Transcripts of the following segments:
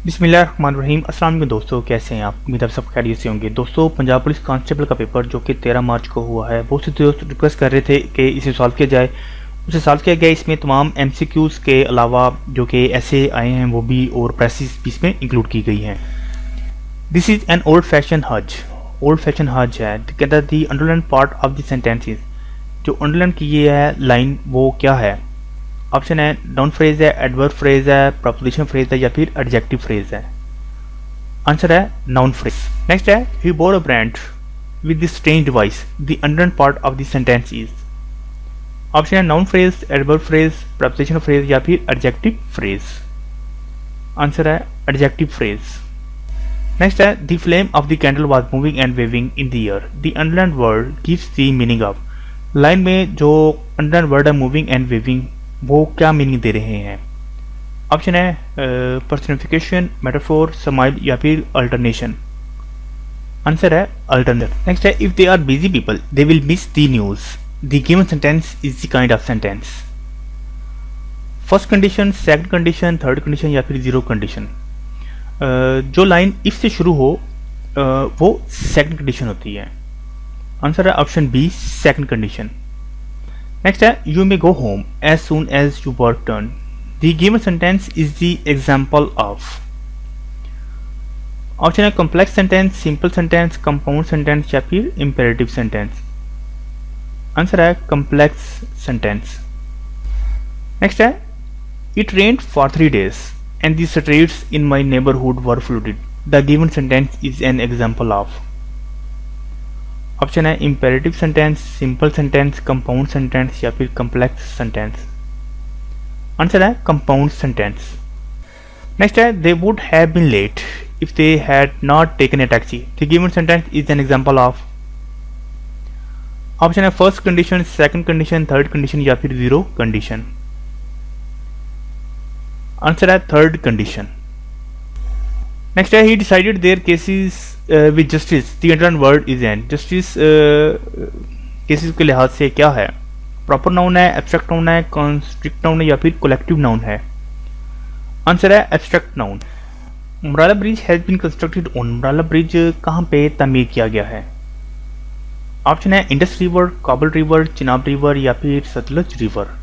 बिस्मिल्लाहिर्रहमानिर्रहीम। अस्सलाम वालेकुम दोस्तों, कैसे हैं आप? उम्मीद है सब खैरियत से होंगे। दोस्तों, पंजाब पुलिस कांस्टेबल का पेपर जो कि 13 मार्च को हुआ है, बहुत से दोस्त रिक्वेस्ट कर रहे थे कि इसे सॉल्व किया जाए। उसे सॉल्व किया गया। इसमें तमाम एमसीक्यूज़ के अलावा जो कि ऐसे आए हैं वो भी और प्रेसिस भी इसमें इंक्लूड की गई हैं। This is an old fashion hat. Old fashion hat है। कहता the underline part of the sentences. जो अंडरलाइन की ये है लाइन वो क्या है? ऑप्शन है नाउन फ्रेज है, एडवर्ब फ्रेज है, प्रपोजिशन फ्रेज है या फिर एडजेक्टिव फ्रेज है। आंसर है नाउन फ्रेज। नेक्स्ट है he bore a brand with the strange device. The underline part of the sentence is. Option है noun phrase, adverb phrase, preposition phrase या फिर एडजेक्टिव फ्रेज। आंसर है adjective phrase. Next है the flame of the candle was moving and waving in the air. The underline word gives the meaning of. Line में जो underline word है moving and waving वो क्या meaning दे रहे हैं? Option है पर्सनिफिकेशन, मेटाफोर, समाइल या फिर अल्टरनेशन। आंसर है अल्टरनेट। नेक्स्ट है if they are busy people they will miss the news. The given sentence is the kind of sentence. First condition, second condition, third condition या फिर zero condition. जो line if से शुरू हो वो second condition होती है। आंसर है option B, second condition. Next है you may go home as soon as you work done. The given sentence is the example of. Option है complex sentence, simple sentence, compound sentence या फिर imperative sentence. Answer है complex sentence. Next है it rained for 3 days and the streets in my neighbourhood were flooded. The given sentence is an example of. Option है imperative sentence, simple sentence, compound sentence या फिर complex sentence. Answer है compound sentence. Next है they would have been late if they had not taken a taxi. The given sentence is an example of. Option है first condition, second condition, third condition या फिर zero condition. Answer है third condition. Next है he decided their cases with justice. The underline word is an. Justice cases के लिहाज से क्या है? प्रॉपर नाउन है, एब्स्ट्रैक्ट नाउन है, कॉन्स्ट्रिक्ट नाउन है या फिर कलेक्टिव नाउन है। आंसर है abstract noun. Umrala bridge has been constructed on. Umrala bridge कहाँ पे तामीर किया गया है? ऑप्शन है Indus river, Kabul river, Chenab river या फिर सतलुज रिवर।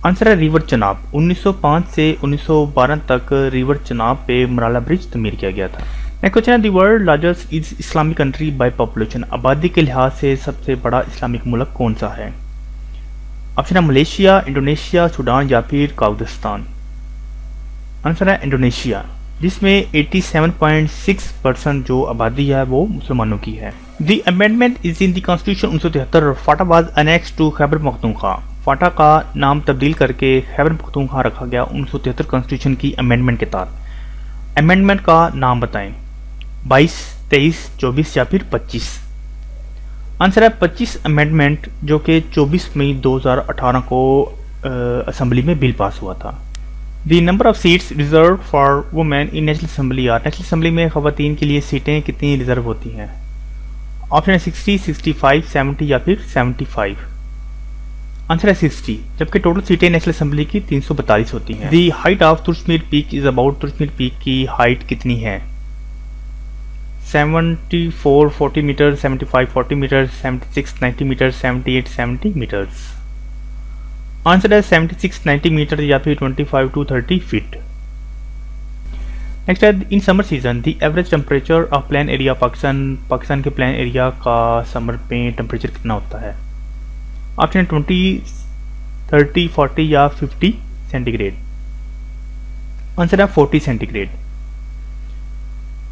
आंसर है रिवर चनाब। 1905 से 1912 तक रिवर चनाब पे उमराला ब्रिज तामीर किया गया था। नेक्स्ट क्वेश्चन है the world largest is Islamic country by population. आबादी के लिहाज से सबसे बड़ा इस्लामिक मुल्क कौन सा है? ऑप्शन है मलेशिया, इंडोनेशिया, सूडान या फिर काउदिस्तान। आंसर है इंडोनेशिया, जिसमें 87.6% जो आबादी है वो मुसलमानों की है। The amendment is in the constitution 1973। FATA was annex to Khyber Pakhtunkhwa. FATA का नाम तब्दील करके खैबर पख्तूनख्वा रखा गया 1973 कॉन्स्टिट्यूशन की अमेंडमेंट के तहत। अमेंडमेंट का नाम बताएं। 22, 23, 24 या फिर 25। आंसर है 25 अमेंडमेंट जो कि 24 मई 2018 को असेंबली में बिल पास हुआ था। The number of seats reserve for women in national assembly are. National assembly में खवातीन के लिए सीटें कितनी रिजर्व होती हैं? ऑप्शन है 60, 65, 70 या फिर 75। आंसर है 60, जबकि टोटल सीटें नेशनल असेंबली की 342 होती हैं। The height of Tursmir peak is about. Tursmir peak की हाइट कितनी है? 74 40 metre, 75 40 metre, 76 90 metre, 78 70 metres. Answer है 76 90 मीटर या फिर 25 to 30 फीट। नेक्स्ट है in summer season the average temperature of plain area Pakistan के प्लेन एरिया का समर में टेम्परेचर कितना होता है? ऑप्शन है 20, 30, 40 या 50 सेंटीग्रेड। आंसर है 40 सेंटीग्रेड।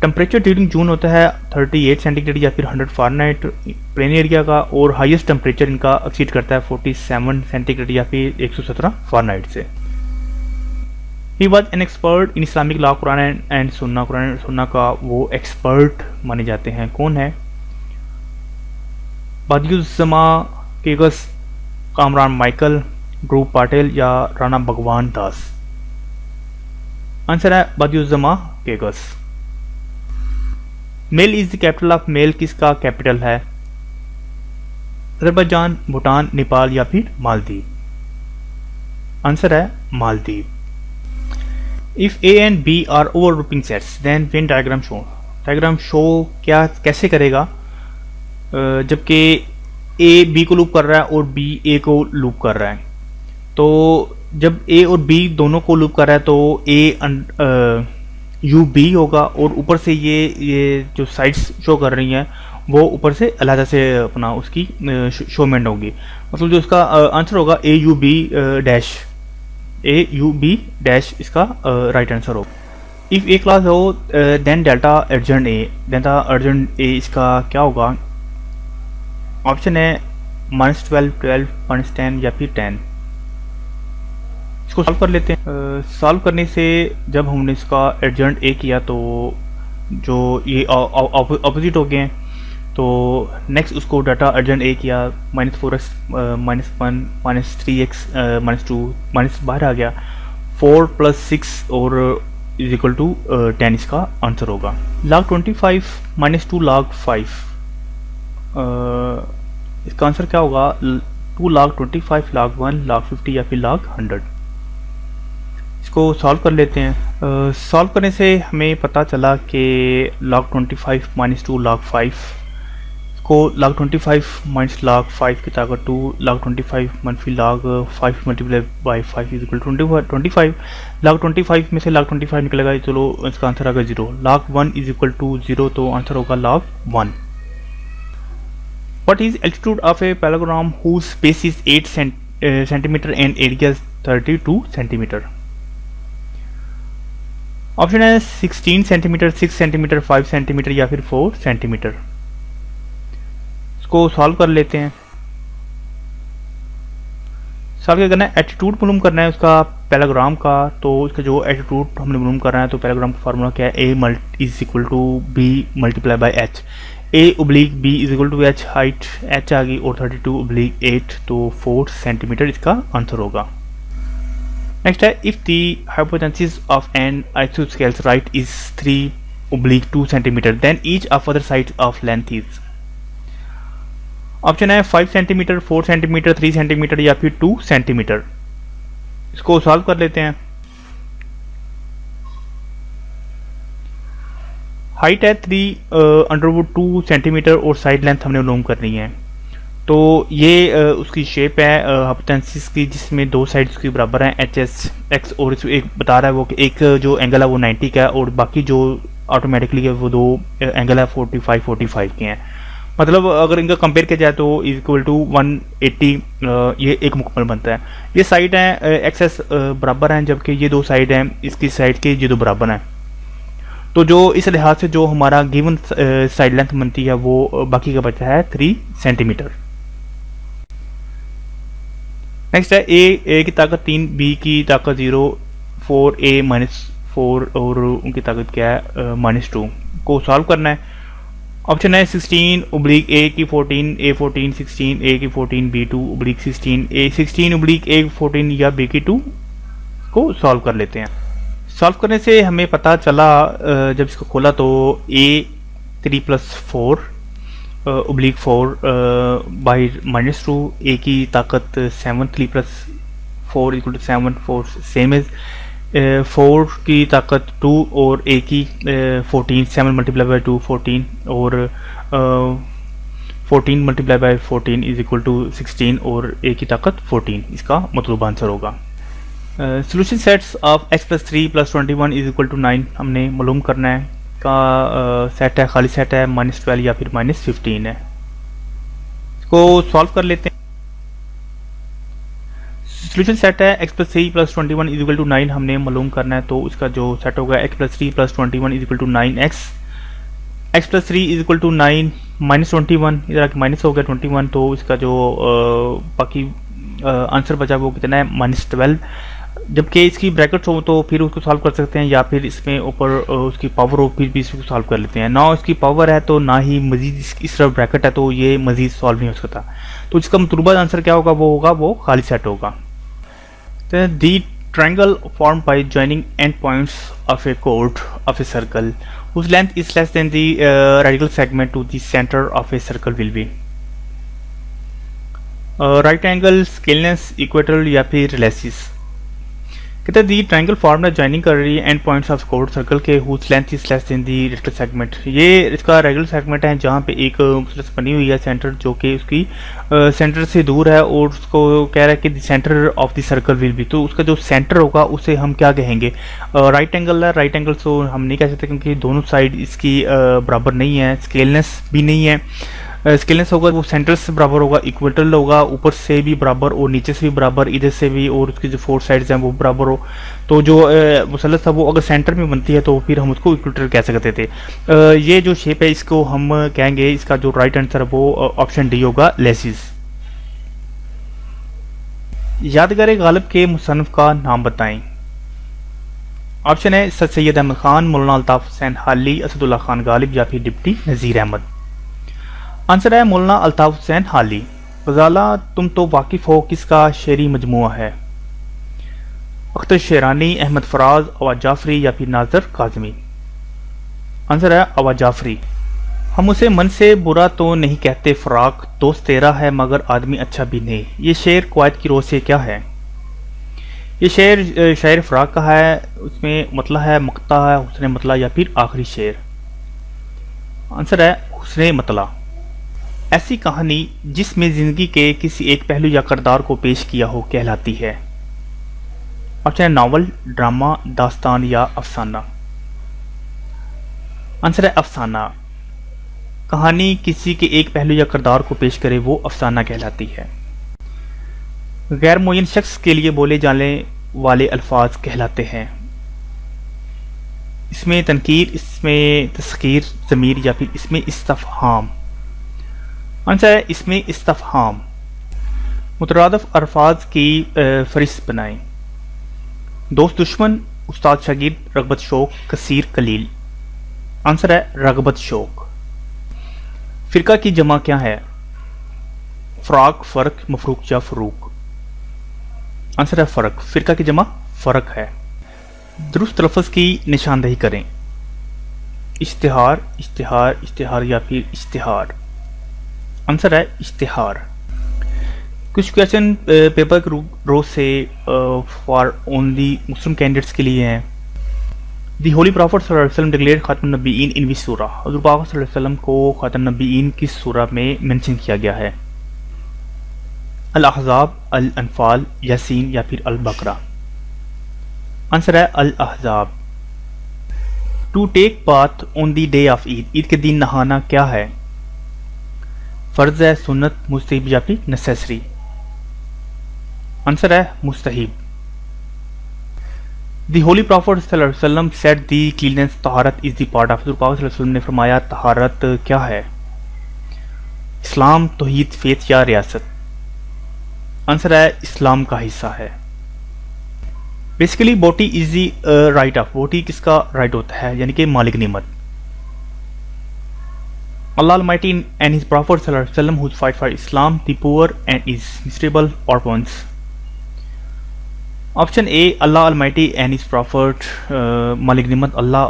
टेम्परेचर ड्यूरिंग जून होता है 38 सेंटीग्रेड या फिर 100 फ़ारेनहाइट प्लेन एरिया का, और हाईएस्ट टेम्परेचर इनका एक्सीड करता है 47 सेंटीग्रेड या फिर 117 फ़ारेनहाइट से। He was an expert in Islamic law. Quran and सुन्ना, कुरान एंड सुन्ना का वो एक्सपर्ट माने जाते हैं। कौन है? बदियुज़्ज़मा केगस, कामरान माइकल, ध्रुव पाटिल या राणा भगवान दास। आंसर है बदियुज़्ज़मा केगस। Male is the capital of. Male किसका कैपिटल है? अजरबैजान, भूटान, नेपाल या फिर मालदीव। आंसर है Maldives. If A and B are overlapping sets then Venn diagram show, diagram show क्या कैसे करेगा जबकि ए बी को लूप कर रहा है और बी ए को लूप कर रहा है। तो जब ए और बी दोनों को लूप कर रहा है तो ए यू बी होगा और ऊपर से ये जो साइड्स शो कर रही हैं वो ऊपर से अलहदा से अपना उसकी शोमेंट होगी। मतलब जो इसका आंसर होगा A U B dash, A U B dash इसका राइट आंसर होगा। इफ ए क्लास हो then delta urgent A, delta urgent A इसका क्या होगा? ऑप्शन है -12, 12, -10 या फिर 10। इसको सॉल्व कर लेते हैं। सॉल्व करने से जब हमने इसका अर्जेंट ए किया तो जो ये ऑपोजिट हो गए हैं, तो नेक्स्ट उसको डाटा अर्जेंट ए किया, -4x, -1, -3x, -2, माइनस बाहर आ गया, 4 + 6 और इज इक्वल टू 10 इसका आंसर होगा। log 25 -2 log 5, इसका आंसर क्या होगा? 2 log 25 log 1 log 50 या फिर log 100। इसको सॉल्व कर लेते हैं। सॉल्व करने से हमें पता चला कि log 25 -2 log 5 को log 25 - log 5 की ताकत 2 log 25 - log 5 × 5 is equal to 25। log 25 में से log 25 निकलेगा, चलो इसका आंसर आएगा 0। log 1 इज इक्वल टू 0, तो आंसर होगा log 1। What is altitude of a parallelogram whose base is 8 centimeter and area is 32 centimeter? Option है 16 सेंटीमीटर, 6 सेंटीमीटर, 5 सेंटीमीटर या फिर 4 सेंटीमीटर। इसको सॉल्व कर लेते हैं। सॉल्व क्या करना है? एटीट्यूड मालूम करना है उसका पैराग्राम का। तो इसका जो एटीट्यूड हमने मालूम करना है, तो पैराग्राम का फार्मूला क्या है? A is equal to B multiply by H. A oblique B is equal to H, height H आ गई और 32 ओब्लिक 8, तो 4 सेंटीमीटर इसका आंसर होगा। नेक्स्ट है if the hypotenuse of an isosceles right is 3/2 centimetre then each of other side of length is. Option है 5 centimetre, 4 centimetre, 3 centimetre या फिर 2 सेंटीमीटर। इसको सॉल्व कर लेते हैं। हाइट है 3/2 सेंटीमीटर और साइड लेंथ हमने मालूम करनी है। तो ये उसकी शेप है हाइपोटेन्सिस की, जिसमें दो साइड्स की बराबर हैं एच एस एक्स, और इसमें एक बता रहा है वो कि एक जो एंगल है वो 90 का है और बाकी जो ऑटोमेटिकली है वो दो एंगल है 45 के हैं। मतलब अगर इनका कंपेयर किया जाए तो इक्वल टू 180 ये एक मुकम्मल बनता है। ये साइड है एक्स एस बराबर हैं, जबकि ये दो साइड हैं इसकी साइड के ये दो बराबर हैं। तो जो इस लिहाज से जो हमारा गिवन साइड लेंथ बनती है वो बाकी का बचा है 3 सेंटीमीटर। नेक्स्ट है ए की ताकत 3, बी की ताकत 0, 4a - 4 और उनकी ताकत क्या है -2। को सॉल्व करना है। ऑप्शन है 16/a की 14, a 14, 16a की 14, b 2/16, a 16/a 14 या b की 2। को सॉल्व कर लेते हैं। सॉल्व करने से हमें पता चला जब इसको खोला तो a 3 + 4 / 4 बाई -2, a की ताकत 7, 3 + 4 = 7, 4 सेम एज 4 की ताकत 2 और a की 14, 7 × 2 14 और 14 × 14 इज इक्वल टू 16 और a की ताकत 14 इसका मतलब आंसर होगा। Solution sets of x + 3 + 21 is equal to 9 हमने मालूम करना है। का सेट है खाली सेट है -12 या फिर -15 है। इसको सॉल्व कर लेते हैं। सोल्यूशन सेट है x + 3 + 21 इज इक्वल टू 9 हमने मालूम करना है। तो इसका जो सेट होगा x + 3 + 21 is equal to 9x, x + 3 is equal to 9 -21, इधर आके माइनस हो गया 21, तो इसका जो बाकी आंसर बचा वो कितना है -12। जबकि इसकी ब्रैकेट्स हो तो फिर उसको सॉल्व कर सकते हैं या फिर इसमें ऊपर उसकी पावर हो फिर भी इसको सॉल्व कर लेते हैं। ना इसकी पावर है तो ना ही मजीद इस तरफ ब्रैकेट है, तो ये मजीद सॉल्व नहीं हो सकता। तो इसका मतलूबा आंसर क्या होगा? वो खाली सेट होगा। तो the triangle form by joining end points of a chord of a circle whose length is less than the radical segment to the center of a circle will be right angle, scalene, equatorial या फिर रिलेसिस। कहते हैं the triangle form है joining कर रही है end points of code circle के whose length is less than the rectal segment. ये इसका रेगुलर सेगमेंट है जहाँ पे एक मुसलसल बनी हुई है सेंटर जो कि उसकी सेंटर से दूर है और उसको कह रहा है कि centre of the circle will be, तो उसका जो सेंटर होगा उसे हम क्या कहेंगे, राइट एंगल है। राइट एंगल तो हम नहीं कह सकते क्योंकि दोनों साइड इसकी बराबर नहीं है, स्केलनेस भी नहीं है। स्केलनेस होगा वो सेंटर से बराबर होगा, इक्वेटल होगा, ऊपर से भी बराबर और नीचे से भी बराबर, इधर से भी, और उसकी जो फोर साइड्स हैं वो बराबर हो। तो जो मुसल्लस था वो अगर सेंटर में बनती है तो फिर हम उसको इक्वेटर कह सकते थे। ये जो शेप है इसको हम कहेंगे, इसका जो राइट आंसर है वो ऑप्शन डी होगा, लेसिस। यादगार गालिब के मुसन्निफ का नाम बताएं। ऑप्शन है सर सैयद अहमद खान, मौलाना अल्ताफ हुसैन हाली, असदुल्ला खान गालिब या फिर डिप्टी नज़ीर अहमद। आंसर है मौलाना अल्ताफ हुसैन हाली। गजाला तुम तो वाकिफ हो किसका शेरी मजमुआ है। अख्तर शेरानी, अहमद फराज, अवाज जाफरी या फिर नाजर काजमी। आंसर है अवाज जाफरी। हम उसे मन से बुरा तो नहीं कहते फराक, दोस्त तेरा है मगर आदमी अच्छा भी नहीं। ये शेर क्वायत की रोज से क्या है। ये शेर शायर फराक का है, उसमें मतला है, मक्ता है, हुस्ने मतला या फिर आखिरी शेर। आंसर है हुस्ने मतला। ऐसी कहानी जिसमें जिंदगी के किसी एक पहलू या किरदार को पेश किया हो कहलाती है। ऑप्शन है नावल, ड्रामा, दास्तान या अफसाना। आंसर है अफसाना। कहानी किसी के एक पहलू या किरदार को पेश करे वो अफसाना कहलाती है। गैर मुय्यन शख्स के लिए बोले जाने वाले अल्फाज कहलाते हैं। इसमें तनकीर, इसमें तस्खीर, ज़मीर या फिर इसमें इस्तफहाम। आंसर है इसमें इस्तफहाम। मुतरादफ अल्फाज की फहरिस्त बनाएं। दोस्त दुश्मन, उस्ताद शागिर्द, रगबत शौक, कसीर कलील। आंसर है रगबत शौक। फिरका की जमा क्या है। फ़राक, फ़र्क, मफरूक या फ़रूक। आंसर है फ़र्क। फिरका की जमा फ़र्क है। दुरुस्त लफ्ज़ की निशानदही करें। इश्तिहार, इश्तिहार, इश्तिहार या फिर इश्तिहार। आंसर है इश्तिहार। कुछ क्वेश्चन पेपर के रो से फॉर ओनली मुस्लिम कैंडिडेट्स के लिए हैं। दी होली प्रॉफिट सल्लल्लाहु अलैहि वसल्लम डिक्लेयर्ड खातमुन नबीयीन इन विच सूरा। हुज़ूर पाक सल्लल्लाहु अलैहि वसल्लम को खातमुन नबीयीन किस सूरा में मेंशन किया गया है। अल अहज़ाब, अल अनफाल, यासीन या फिर अल बकरा। आंसर है अल अहज़ाब। To take bath on the day of Eid, Eid के दिन नहाना क्या है। फर्ज है, सुन्नत, मुस्तहिब या फिर नेसेसरी। आंसर है मुस्तहिब। दी होली प्रॉफिट सल्लल्लाहु अलैहि वसल्लम सेड दी क्लीननेस तहारत इज द पार्ट ऑफ। सल्लल्लाहु अलैहि वसल्लम ने फरमाया तहारत क्या है। इस्लाम, तौहीद, फेथ या रियासत। आंसर है इस्लाम का हिस्सा है। बेसिकली बोटी इज दी राइट ऑफ। बोटी किसका राइट होता है, यानी कि मालिक निमत। Allah Almighty and His Prophet sallallahu alaihi wasallam who fight for Islam, the poor and is miserable orphans. Option A Allah Almighty and इस प्रॉफिट, मालिक निमत अल्लाह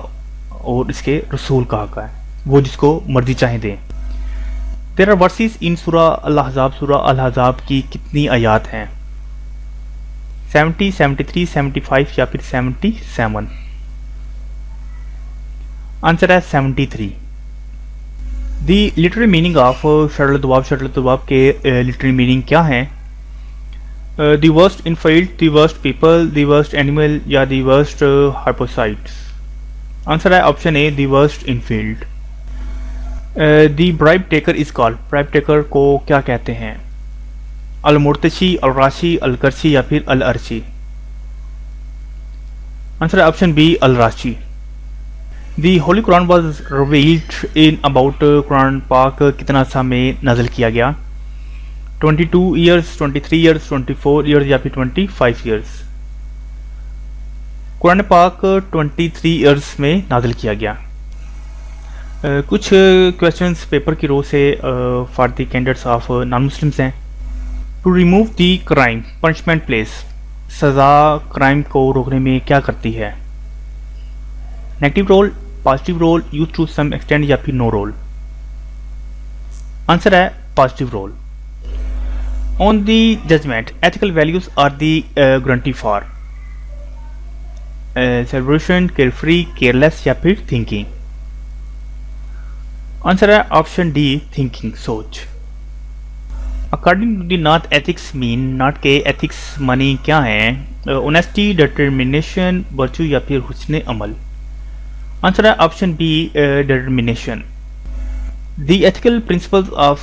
और इसके रसूल का हक है, वो जिसको मर्जी चाहे दें। देयर आर वर्सेस इन सूरा अल अहज़ाब। सूरा अल अहज़ाब की कितनी आयात हैं। 70, 73, 75 या फिर 77। आंसर है 73। दी लिटरेरी मीनिंग ऑफ शटल दुआब। शटल दुआब के लिटरेरी मीनिंग क्या हैं। The worst in field, the worst people, the worst animal या दी वर्स्ट हाइपोसाइट्स। आंसर है option A the worst in field. The bribe taker is called. Bribe taker को क्या कहते हैं। अल मुर्तशी, अल राशी, अल करशी या फिर अल अर्शी। आंसर है ऑप्शन बी अल राशी। The holy Quran was revealed in about. Quran पाक कितना सा में नाजिल किया गया। 22 ईयर्स, 23 ईयर्स, 24 ईयर्स या फिर 25 ईयर्स। कुरान पाक 23 ईयर्स में नाजिल किया गया। कुछ क्वेश्चंस पेपर की रो से for the candidates of non Muslims हैं। To remove the crime, punishment plays. सज़ा क्राइम को रोकने में क्या करती है। Negative role, positive role, use to some extent या फिर नो रोल। आंसर है positive role. On the judgement, ethical values are the guarantee for. Celebration, carefree, careless या फिर थिंकिंग। आंसर है ऑप्शन डी, थिंकिंग, सोच। According to the not ethics mean, not के ethics मनी क्या है? ऑनेस्टी, डिटर्मिनेशन, वर्च्यू या फिर हुस्न अमल। आंसर है option B, determination. The ethical principles of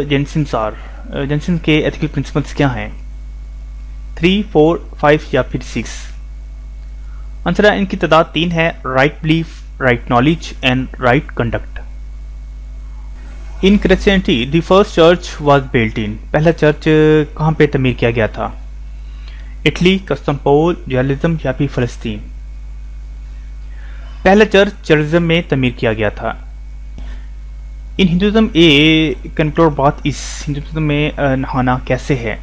Jainism are, Jainism के एथिकल प्रिंसिपल्स क्या हैं? 3, 4, 5 या फिर 6। आंसर है इनकी तादाद 3 है, right belief, right knowledge and right conduct. In Christianity the first church was built in, पहला चर्च कहाँ पे तमीर किया गया था? इटली, कस्तम्पोल, जेरुसलम या फिर फलस्तीन। पहला चर्च जेरुसलम में तमीर किया गया था। इन हिंदुज़म ए कंक्लोर बात, इस हिंदुज़म में नहाना कैसे है?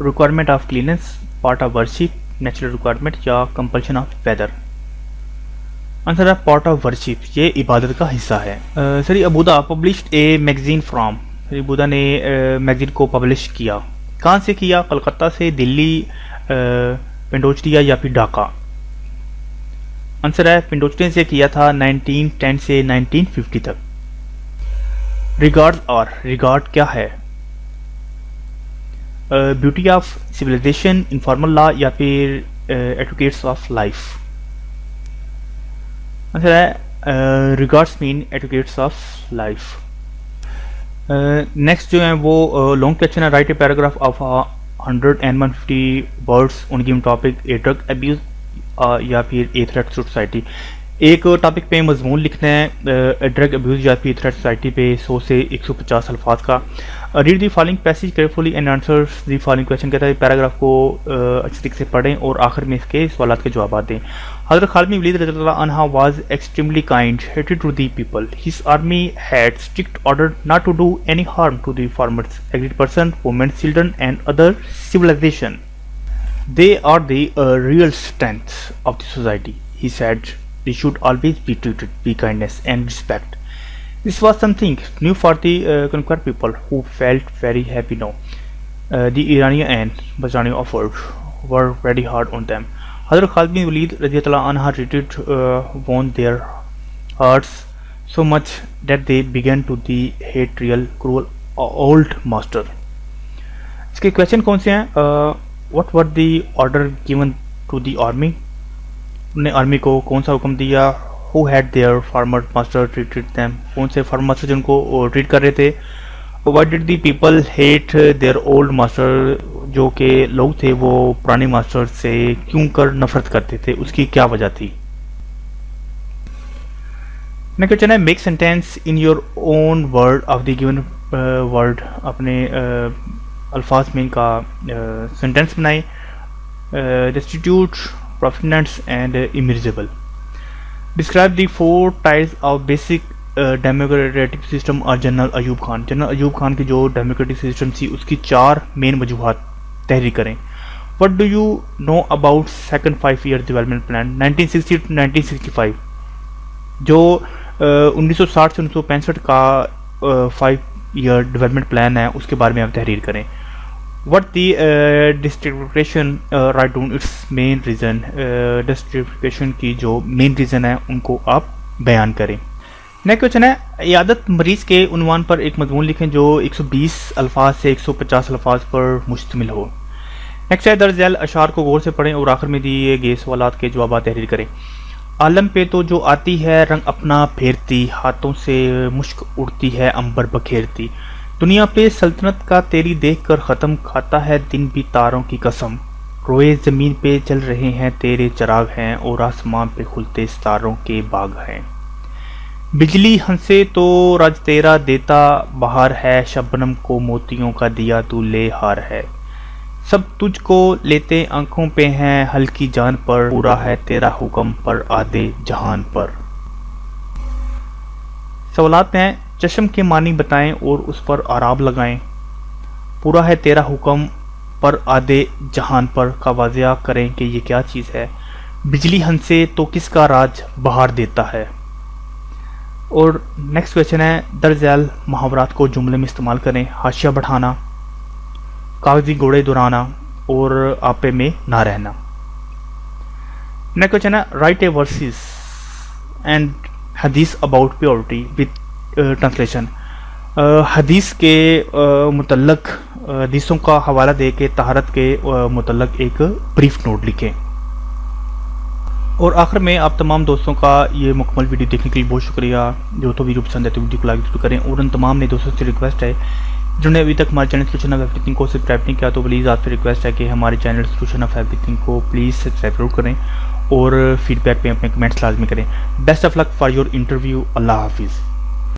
Requirement of cleanness, part of worship, natural requirement या कंपल्शन ऑफ वेदर। आंसर है पार्ट ऑफ वर्शिप, ये इबादत का हिस्सा है। सरी अबूदा पब्लिश्ड ए मैगजीन फ्रॉम, सरी अबूदा ने मैगजीन को पब्लिश किया, कहाँ से किया? कलकत्ता से, दिल्ली, पिंडोचरिया या फिर ढाका। आंसर है पिंडोचरिया से किया था 1910 से 1950 तक। रिगार्ड और रिगार्ड क्या है? Beauty of civilisation, informal law या फिर एडवोकेट्स ऑफ लाइफ। आंसर है regards mean advocates of life. Next जो है वो लॉन्ग क्वेश्चन है, right a paragraph of 100 and 150 words on given topic, a drug abuse या फिर ए थ्रेट टू सोसाइटी। एक टॉपिक पे मजमून लिखना है, ड्रग अब्यूज या फिर थ्रेट सोसाइटी पे 100 से 150 अल्फाज का। Read the following passage carefully and answers the following question, कहता है पैराग्राफ को अच्छी तरीके से पढ़ें और आखिर में इसके सवाल के जवाब दें। हज़रत खालिद बिन वलीद रज़ियल्लाहु अन्हु was extremely kind hearted to the people, his army had strict order not to do any harm to the farmers, agreed person, women, children and other civilisation. They are the real strength of the society. He said they should always be treated with kindness and respect. This was something new for the conquered people who felt very happy now. The Iranian and Bajrani offered were very hard on them. Hazrat Khalid bin Walid radiyallahu anhu treated won their hearts so much that they began to hate real cruel old master. इसके question कौन से हैं? What were the order given to the army? उन्हें army को कौन सा हुक्म दिया? Who had their farmer master treated them? कौन से फार्मर मास्टर जिनको ट्रीट कर रहे थे? Why did the people hate their old master? जो के लोग थे वो पुराने मास्टर से क्यों कर नफरत करते थे, उसकी क्या वजह थी? नेक्स्ट क्वेश्चन है, make sentence in your own word of the given word, अपने अल्फाज में इनका सेंटेंस बनाए। डिस्ट्रीब्यूट, प्रोफिनेंट्स एंड इमर्जिबल। Describe the 4 types of basic democratic system और जनरल अयूब खान, जनरल अयूब खान की जो डेमोक्रेटिक सिस्टम थी उसकी 4 मेन वजूहात तहरीर करें। What do you know about second 5 year development plan 1960 to 1965, जो 1960 से 1965 का 5 ईयर डेवलपमेंट प्लान है उसके बारे में आप तहरीर करें। What the distribution right down its main reason, distribution की जो मेन रीज़न है उनको आप बयान करें। नेक्स्ट क्वेश्चन है, इयादत मरीज के उन्वान पर एक मजमून लिखें जो 120 अल्फाज से 150 अल्फाज पर मुश्तमिल हो। नेक्स्ट है, दर्ज झैल अशार को गौर से पढ़ें और आखिर में दिए गए सवालात के जवाब तहरीर करें। आलम पे तो जो आती है रंग अपना फेरती, हाथों से मुश्क उड़ती है अंबर बखेरती, दुनिया पे सल्तनत का तेरी देख कर ख़त्म, खाता है दिन भी तारों की कसम, रोए ज़मीन पे चल रहे हैं तेरे चिराग हैं और आसमान पे खुलते सितारों के बाग हैं। बिजली हंसे तो राज तेरा देता बहार है, शबनम को मोतियों का दिया तू ले हार है, सब तुझको लेते आंखों पे हैं हल्की जान पर, पूरा है तेरा हुक्म पर आधे जहान पर। सवालात हैं, चश्म के मानी बताएं और उस पर आराब लगाएं। पूरा है तेरा हुक्म पर आधे जहान पर का वाज़िया करें कि ये क्या चीज़ है। बिजली हंसे तो किसका राज बहार देता है। और नेक्स्ट क्वेश्चन है, दर्ज झैल मुहावरात को जुमले में इस्तेमाल करें। हाशिया बढ़ाना, कागजी घोड़े दुराना और आपे में ना रहना। नेक्स्ट क्वेश्चन है राइट ए वर्सेस एंड हदीस अबाउट प्योरिटी विद ट्रांसलेशन। हदीस के मुतल्लक हदीसों का हवाला दे के तहारत के मुतल्लक एक ब्रीफ नोट लिखें। और आखिर में आप तमाम दोस्तों का ये मुकम्मल वीडियो देखने के लिए बहुत शुक्रिया। जो तो वीडियो पसंद है तो वीडियो को लाइक जरूर करें, और उन तमाम नए दोस्तों से रिक्वेस्ट है जिन्होंने अभी तक हमारे चैनल सोल्यूशन ऑफ एवरीथिंग को सब्सक्राइब नहीं किया तो प्लीज़ आपसे रिक्वेस्ट है कि हमारे चैनल सोल्यूशन ऑफ एवरीथिंग को प्लीज़ सब्सक्राइब जरूर करें और फीडबैक पे अपने कमेंट्स लाजमी करें। Best of luck for your interview. अल्लाह हाफिज़।